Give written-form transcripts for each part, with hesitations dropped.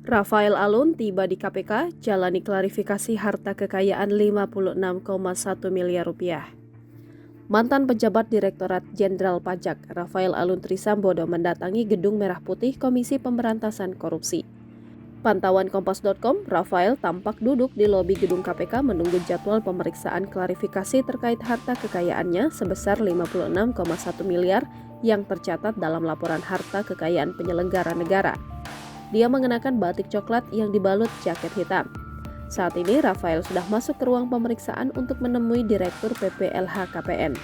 Rafael Alun tiba di KPK, jalani klarifikasi harta kekayaan 56,1 miliar rupiah. Mantan pejabat Direktorat Jenderal Pajak, Rafael Alun Trisambodo mendatangi Gedung Merah Putih Komisi Pemberantasan Korupsi. Pantauan Kompas.com, Rafael tampak duduk di lobi gedung KPK menunggu jadwal pemeriksaan klarifikasi terkait harta kekayaannya sebesar 56,1 miliar yang tercatat dalam laporan harta kekayaan penyelenggara negara. Dia mengenakan batik coklat yang dibalut jaket hitam. Saat ini Rafael sudah masuk ke ruang pemeriksaan untuk menemui Direktur PPLHKPN.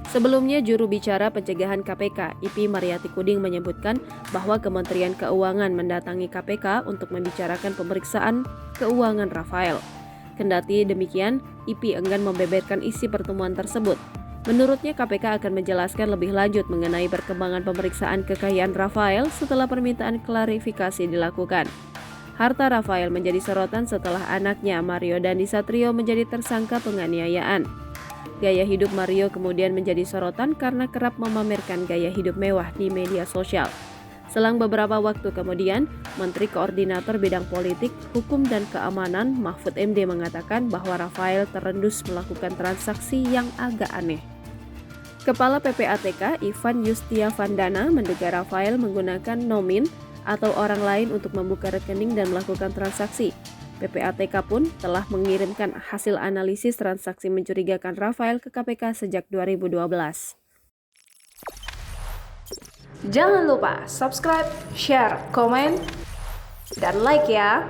Sebelumnya, juru bicara pencegahan KPK, IP Mariati Kuding menyebutkan bahwa Kementerian Keuangan mendatangi KPK untuk membicarakan pemeriksaan keuangan Rafael. Kendati demikian, IP enggan membeberkan isi pertemuan tersebut. Menurutnya, KPK akan menjelaskan lebih lanjut mengenai perkembangan pemeriksaan kekayaan Rafael setelah permintaan klarifikasi dilakukan. Harta Rafael menjadi sorotan setelah anaknya Mario Dandisatrio menjadi tersangka penganiayaan. Gaya hidup Mario kemudian menjadi sorotan karena kerap memamerkan gaya hidup mewah di media sosial. Selang beberapa waktu kemudian, Menteri Koordinator Bidang Politik, Hukum dan Keamanan Mahfud MD mengatakan bahwa Rafael terendus melakukan transaksi yang agak aneh. Kepala PPATK Ivan Yustiavandana menduga Rafael menggunakan nomin atau orang lain untuk membuka rekening dan melakukan transaksi. PPATK pun telah mengirimkan hasil analisis transaksi mencurigakan Rafael ke KPK sejak 2012. Jangan lupa subscribe, share, komen, dan like ya!